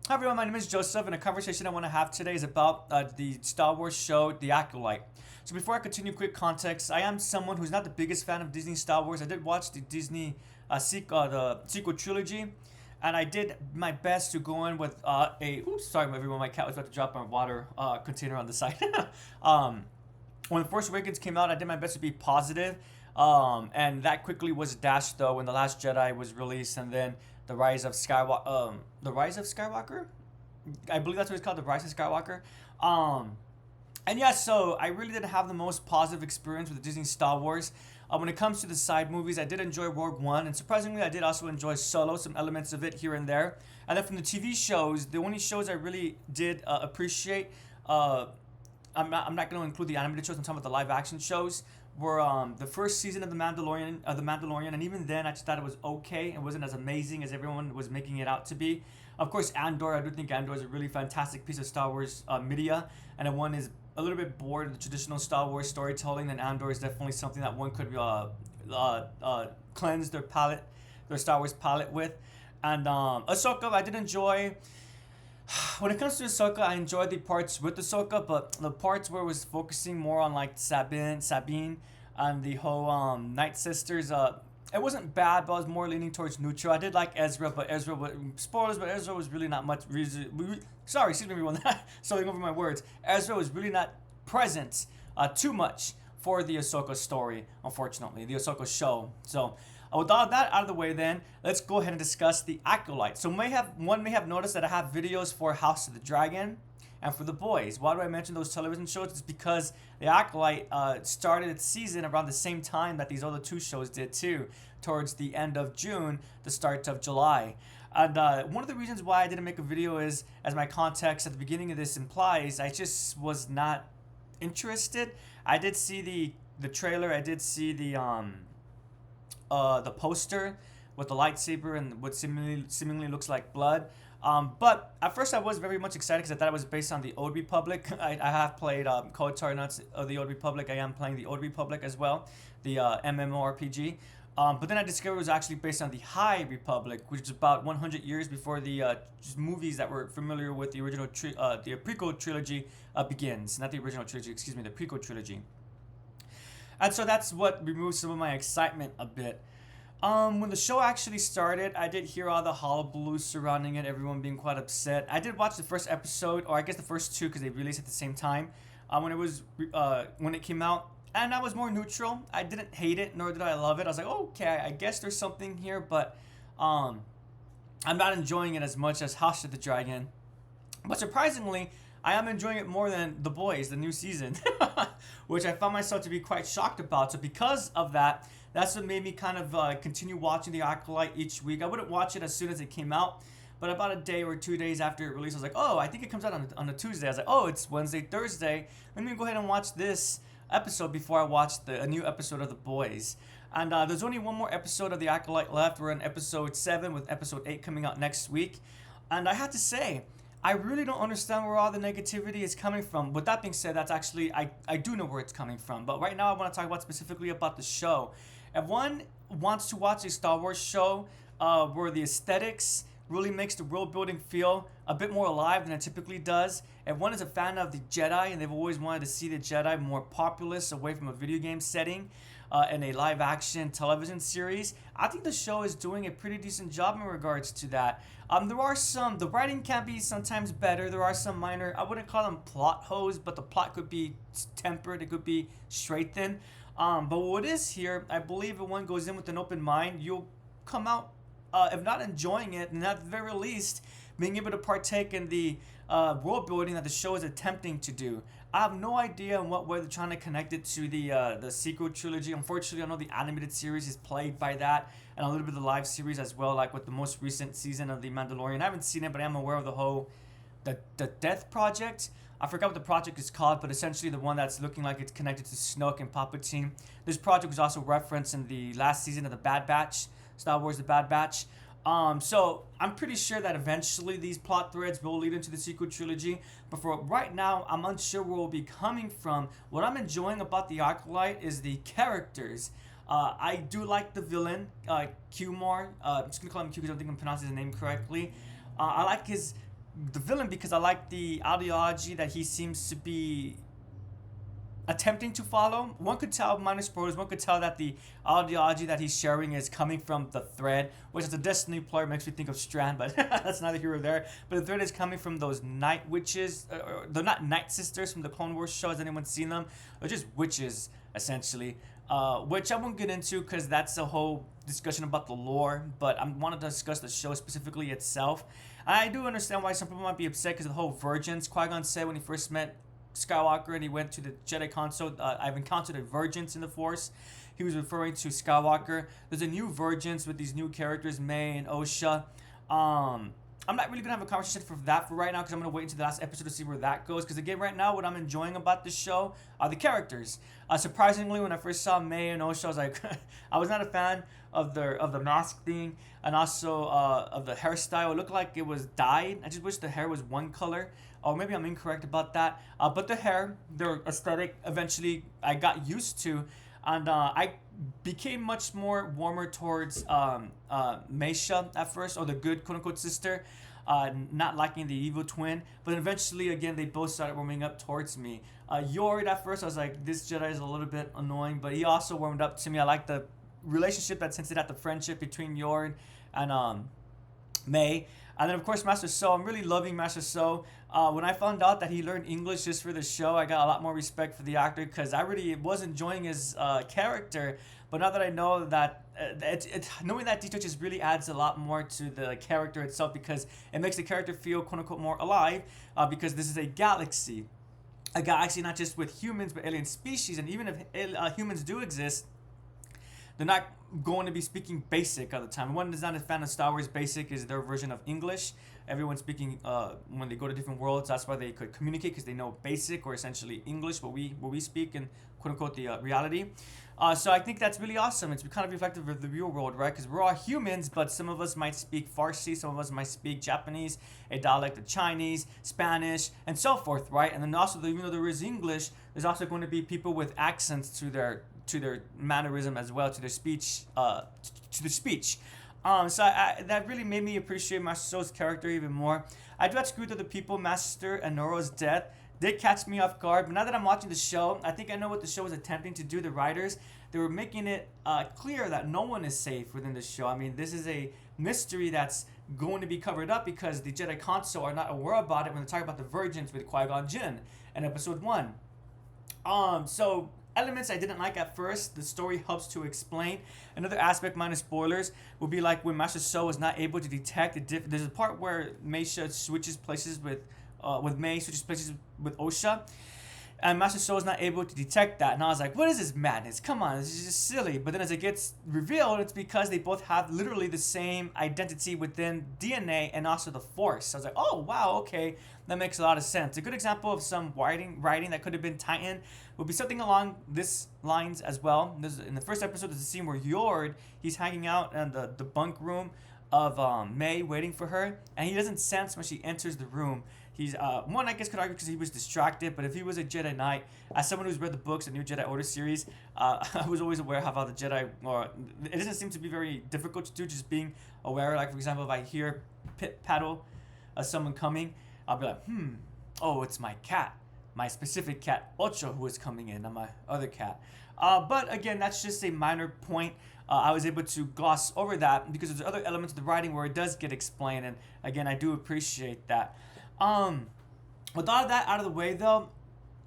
Hi everyone, my name is Joseph, and a conversation I want to have today is about the Star Wars show, The Acolyte. So before I continue, quick context: I am someone who's not the biggest fan of Disney Star Wars. I did watch the Disney the sequel trilogy, and I did my best to go in with a. Oops, sorry everyone, my cat was about to drop my water container on the side. um, when The Force Awakens came out, I did my best to be positive, and that quickly was dashed though when The Last Jedi was released, and then The Rise of Skywalker. I believe that's what it's called, The Rise of Skywalker. Um, and yeah, so I really didn't have the most positive experience with Disney Star Wars. When it comes to the side movies, I did enjoy Rogue One, and surprisingly, I did also enjoy Solo, some elements of it here and there. And then from the TV shows, the only shows I really did appreciate, uh, I'm not going to include the animated shows. I'm talking about the live action shows. Were the first season of the Mandalorian, and even then I just thought it was okay. It wasn't as amazing as everyone was making it out to be. Of course, Andor. I do think Andor is a really fantastic piece of Star Wars media, and if one is a little bit bored of the traditional Star Wars storytelling, then Andor is definitely something that one could cleanse their Star Wars palette with. And Ahsoka, I did enjoy. When it comes to Ahsoka, I enjoyed the parts with Ahsoka, but the parts where it was focusing more on like Sabine, and the whole Night Sisters, it wasn't bad, but I was more leaning towards neutral. I did like Ezra, but spoilers, but Ezra was really not much reason. Sorry, excuse me, everyone. Starting over my words. Ezra was really not present too much for the Ahsoka story, unfortunately, the Ahsoka show. So, with all that out of the way, then let's go ahead and discuss the Acolyte. So, one may have noticed that I have videos for House of the Dragon and for The Boys. Why do I mention those television shows? It's because the Acolyte started its season around the same time that these other two shows did too, towards the end of June, the start of July. And one of the reasons why I didn't make a video is, as my context at the beginning of this implies, I just was not interested. I did see the trailer. I did see the poster with the lightsaber and what seemingly looks like blood. But at first I was very much excited because I thought it was based on the Old Republic. I have played KOTOR, not of the Old Republic. I am playing the Old Republic as well, the MMORPG. But then I discovered it was actually based on the High Republic, which is about 100 years before the movies that were familiar with the the prequel trilogy begins. Not the original trilogy, excuse me, the prequel trilogy. And so that's what removed some of my excitement a bit. When the show actually started, I did hear all the hullabaloo surrounding it, everyone being quite upset. I did watch the first episode, or I guess the first two, because they released at the same time. When it came out, and I was more neutral. I didn't hate it, nor did I love it. I was like, okay, I guess there's something here, but I'm not enjoying it as much as House of the Dragon. But surprisingly, I am enjoying it more than The Boys, the new season, which I found myself to be quite shocked about. So because of that, that's what made me kind of continue watching The Acolyte each week. I wouldn't watch it as soon as it came out, but about a day or 2 days after it released, I was like, oh, I think it comes out on a Tuesday. I was like, oh, it's Wednesday, Thursday. Let me go ahead and watch this episode before I watch a new episode of The Boys. And there's only one more episode of The Acolyte left. We're in episode 7 with episode 8 coming out next week. And I have to say, I really don't understand where all the negativity is coming from. With that being said, that's actually, I do know where it's coming from. But right now I want to talk about specifically about the show. If one wants to watch a Star Wars show where the aesthetics really makes the world building feel a bit more alive than it typically does, if one is a fan of the Jedi and they've always wanted to see the Jedi more populous away from a video game setting, in a live action television series, I think the show is doing a pretty decent job in regards to that. The writing can be sometimes better. There are some minor, I wouldn't call them plot holes, but the plot could be tempered, it could be straightened. But what is here, I believe if one goes in with an open mind, you'll come out, if not enjoying it, and at the very least, being able to partake in the world building that the show is attempting to do. I have no idea in what way they're trying to connect it to the sequel trilogy. Unfortunately, I know the animated series is plagued by that, and a little bit of the live series as well, like with the most recent season of The Mandalorian. I haven't seen it, but I am aware of the Death Project. I forgot what the project is called, but essentially the one that's looking like it's connected to Snoke and Palpatine. This project was also referenced in the last season of The Bad Batch, Star Wars The Bad Batch. So I'm pretty sure that eventually these plot threads will lead into the sequel trilogy. But for right now, I'm unsure where we'll be coming from. What I'm enjoying about the Acolyte is the characters. I do like the villain, Q. I'm just gonna call him Q because I don't think I'm pronouncing his name correctly. I like his the villain because I like the ideology that he seems to be attempting to follow. One could tell, minus spoilers, one could tell that the ideology that he's sharing is coming from the Thread, which is a Destiny player, makes me think of Strand, but that's neither here or there. But the Thread is coming from those Night Witches, they're not Night Sisters from the Clone Wars show. Has anyone seen them? They're just witches, essentially. Which I won't get into because that's a whole discussion about the lore, but I wanted to discuss the show specifically itself. I do understand why some people might be upset because of the whole virgins. Qui-Gon said when he first met Skywalker and he went to the Jedi Council, I've encountered a vergence in the Force. He was referring to Skywalker. There's a new vergence with these new characters, May and Osha. I'm not really gonna have a conversation for that for right now because I'm gonna wait until the last episode to see where that goes. Because again, right now, what I'm enjoying about this show are the characters. Surprisingly, when I first saw May and Osha, I was like, I was not a fan of the mask thing and also of the hairstyle. It looked like it was dyed. I just wish the hair was one color. Or maybe I'm incorrect about that. But the hair, their aesthetic, eventually I got used to. And I became much more warmer towards Meisha at first, or the good quote-unquote sister, not liking the evil twin. But eventually, again, they both started warming up towards me. Yord, at first, I was like, this Jedi is a little bit annoying, but he also warmed up to me. I like the relationship that's hinted at the friendship between Yord and May. And then, of course, Master So. I'm really loving Master So. When I found out that he learned English just for the show, I got a lot more respect for the actor because I really was enjoying his character. But now that I know that, knowing that detail just really adds a lot more to the character itself because it makes the character feel, quote-unquote, more alive because this is a galaxy. A galaxy not just with humans, but alien species. And even if humans do exist, they're not going to be speaking basic all the time. One is not a fan of Star Wars. Basic is their version of English. Everyone's speaking when they go to different worlds. That's why they could communicate because they know basic or essentially English, what we speak in quote unquote the reality. So I think that's really awesome. It's kind of reflective of the real world, right? Because we're all humans, but some of us might speak Farsi, some of us might speak Japanese, a dialect of Chinese, Spanish, and so forth, right? And then also, even though there is English, there's also going to be people with accents to their mannerism as well, to their speech, So that really made me appreciate Master So's character even more. I do have to agree with the people. Master Anoro's death did catch me off guard, but now that I'm watching the show, I think I know what the show was attempting to do. The writers, they were making it clear that no one is safe within the show. I mean, this is a mystery that's going to be covered up because the Jedi Council are not aware about it when they talk about the Virgins with Qui-Gon Jinn in Episode 1. So elements I didn't like at first, the story helps to explain. Another aspect, minus spoilers, would be like when Master So is not able to detect there's a part where Meisha switches places with May, switches places with Osha, and Master So is not able to detect that. And I was like, what is this madness? Come on, this is just silly. But then as it gets revealed, it's because they both have literally the same identity within DNA and also the Force. So I was like, oh, wow, okay, that makes a lot of sense. A good example of some writing that could have been tightened would be something along this lines as well. In the first episode, there's a scene where Yord, he's hanging out in the bunk room of May, waiting for her, and he doesn't sense when she enters the room. He's one, I guess, could argue because he was distracted, but if he was a Jedi Knight, as someone who's read the books, the New Jedi Order series, I was always aware of how the Jedi, or it doesn't seem to be very difficult to do, just being aware. Like, for example, if I hear pit paddle someone coming, I'll be like, oh, it's my cat, my specific cat, Ocho, who is coming in, not my other cat. But again, that's just a minor point. I was able to gloss over that because there's other elements of the writing where it does get explained, and again, I do appreciate that. With all of that out of the way, though,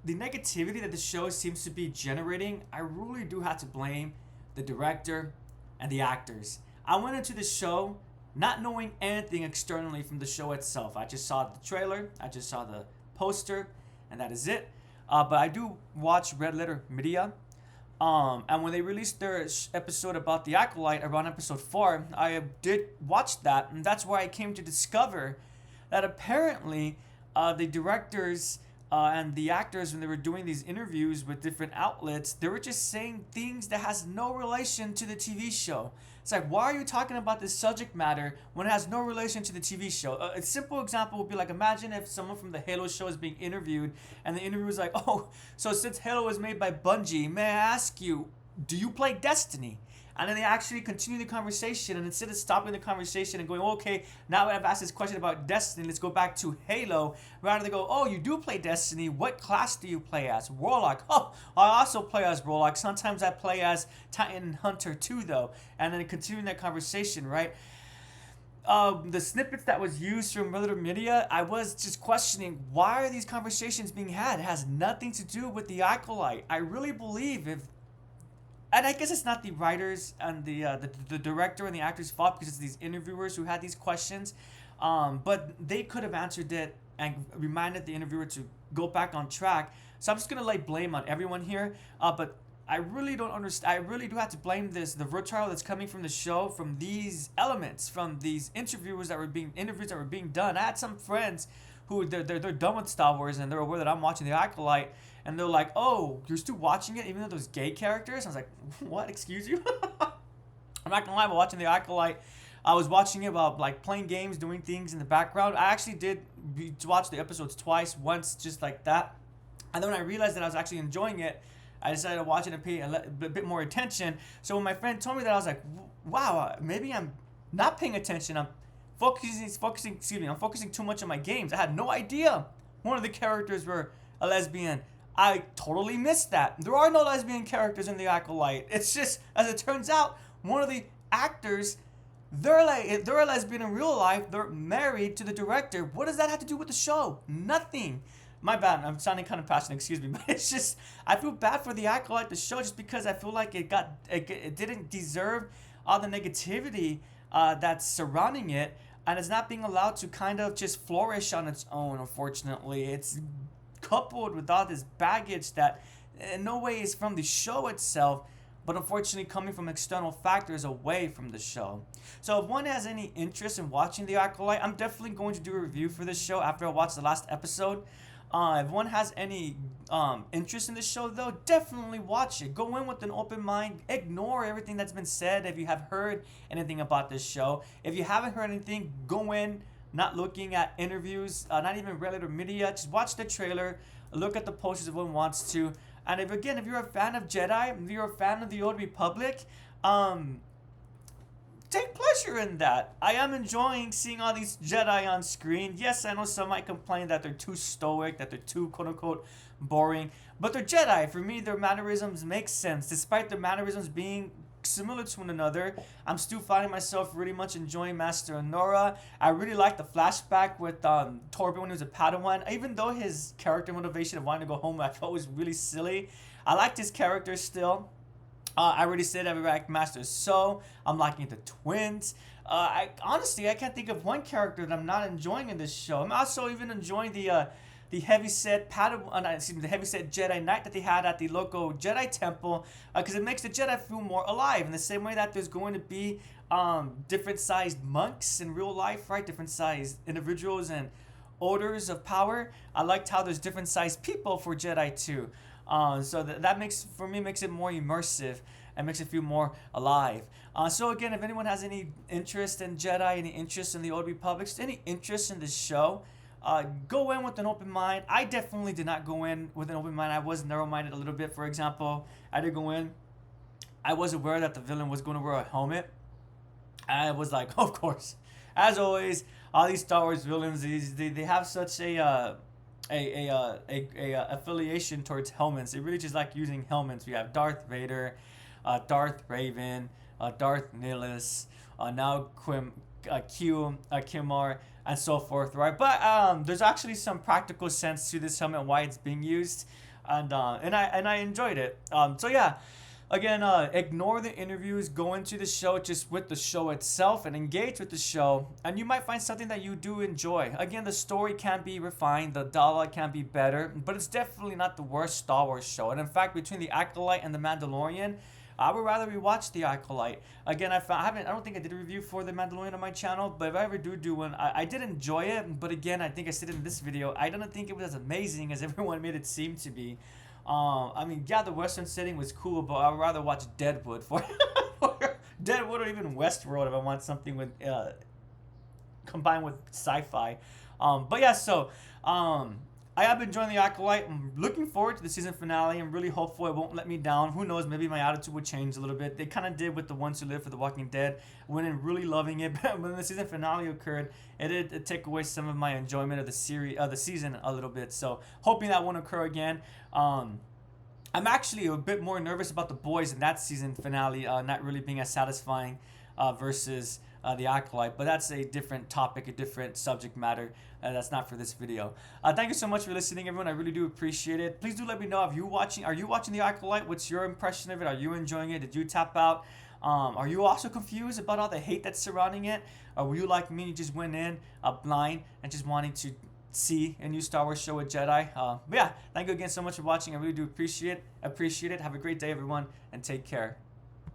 the negativity that the show seems to be generating, I really do have to blame the director and the actors. I went into the show not knowing anything externally from the show itself. I just saw the trailer, I just saw the poster, and that is it. But I do watch Red Letter Media. And when they released their episode about the Acolyte around episode 4, I did watch that, and that's where I came to discover that apparently the directors and the actors, when they were doing these interviews with different outlets, they were just saying things that has no relation to the TV show. It's like, why are you talking about this subject matter when it has no relation to the TV show? A simple example would be like, imagine if someone from the Halo show is being interviewed, and the interviewer is like, oh, so since Halo was made by Bungie, may I ask you, do you play Destiny? And then they actually continue the conversation, and instead of stopping the conversation and going, okay, now that I've asked this question about Destiny, let's go back to Halo. Rather they go, oh, you do play Destiny. What class do you play as? Warlock. Oh, I also play as Warlock. Sometimes I play as Titan Hunter too, though. And then continuing that conversation, right? The snippets that was used from other media, I was just questioning, why are these conversations being had? It has nothing to do with the Acolyte. I really believe if, and I guess it's not the writers and the director and the actors' fault, because it's these interviewers who had these questions, but they could have answered it and reminded the interviewer to go back on track. So I'm just gonna lay blame on everyone here, but I really don't understand. I really do have to blame the vitriol that's coming from the show, from these elements, from these interviews that were being done. I had some friends who they're done with Star Wars and they're aware that I'm watching the Acolyte, and they're like, "Oh, you're still watching it, even though there's gay characters?" I was like, "What? Excuse you?" I'm not gonna lie, about watching the Acolyte, I was watching it while like playing games, doing things in the background. I actually did watch the episodes twice, once just like that, and then when I realized that I was actually enjoying it, I decided to watch it and pay a bit more attention. So when my friend told me that, I was like, wow, maybe I'm not paying attention. I'm focusing too much on my games. I had no idea one of the characters were a lesbian. I totally missed that. There are no lesbian characters in the Acolyte. It's just, as it turns out, one of the actors, they're a lesbian in real life. They're married to the director. What does that have to do with the show? Nothing. My bad, I'm sounding kind of passionate, excuse me, but it's just, I feel bad for the Acolyte, the show, just because I feel like it didn't deserve all the negativity that's surrounding it, and it's not being allowed to kind of just flourish on its own, unfortunately. It's coupled with all this baggage that in no way is from the show itself, but unfortunately coming from external factors away from the show. So if one has any interest in watching the Acolyte, I'm definitely going to do a review for this show after I watch the last episode. If one has any interest in the show, though, definitely watch it. Go in with an open mind. Ignore everything that's been said if you have heard anything about this show. If you haven't heard anything, go in not looking at interviews, not even regular media. Just watch the trailer, look at the posters if one wants to. And if you're a fan of Jedi, if you're a fan of the Old Republic, take pleasure in that. I am enjoying seeing all these Jedi on screen. Yes, I know some might complain that they're too stoic, that they're too quote-unquote boring, but they're Jedi. For me, their mannerisms make sense. Despite their mannerisms being similar to one another, I'm still finding myself really much enjoying Master Honora. I really like the flashback with Torben when he was a Padawan. Even though his character motivation of wanting to go home I thought was really silly, I liked his character still. I already said I like Master So. I'm liking the twins. I can't think of one character that I'm not enjoying in this show. I'm also even enjoying the heavyset the heavyset Jedi Knight that they had at the local Jedi Temple, because it makes the Jedi feel more alive. In the same way that there's going to be different sized monks in real life, right? Different sized individuals and orders of power. I liked how there's different sized people for Jedi too. So that makes it more immersive and makes it feel more alive. So again, if anyone has any interest in Jedi, any interest in the Old Republic, any interest in this show, go in with an open mind. I definitely did not go in with an open mind. I was narrow-minded a little bit. For example, I did go in, I was aware that the villain was going to wear a helmet. I was like, of course, as always, all these Star Wars villains, they have such a affiliation towards helmets. They really just like using helmets. We have Darth Vader, Darth Raven, Darth Nihilus, now Kimar, and so forth, right? But there's actually some practical sense to this helmet, why it's being used, and I enjoyed it. So yeah. Again, ignore the interviews, go into the show just with the show itself and engage with the show, and you might find something that you do enjoy. Again, the story can be refined, the dialogue can be better, but it's definitely not the worst Star Wars show. And in fact, between the Acolyte and the Mandalorian, I would rather rewatch the Acolyte. Again, I don't think I did a review for the Mandalorian on my channel, but if I ever do one, I did enjoy it. But again, I think I said in this video, I don't think it was as amazing as everyone made it seem to be. I mean, yeah, the Western setting was cool, but I'd rather watch Deadwood for Deadwood, or even Westworld if I want something with combined with sci-fi. But yeah, so I I have been enjoying the Acolyte. I'm looking forward to the season finale. I'm really hopeful it won't let me down. Who knows? Maybe my attitude would change a little bit. They kind of did with the Ones Who Live for The Walking Dead. Went in really loving it, but when the season finale occurred, it did take away some of my enjoyment of the season a little bit. So hoping that won't occur again. I'm actually a bit more nervous about The Boys in that season finale not really being as satisfying versus the Acolyte, but that's a different topic, a different subject matter. That's not for this video. Thank you so much for listening, everyone. I really do appreciate it. Please do let me know if are you watching the Acolyte? What's your impression of it? Are you enjoying it? Did you tap out? Are you also confused about all the hate that's surrounding it? Or were you like me, you just went in blind and just wanting to see a new Star Wars show with Jedi? But yeah, thank you again so much for watching. I really do appreciate it. Have a great day, everyone, and take care.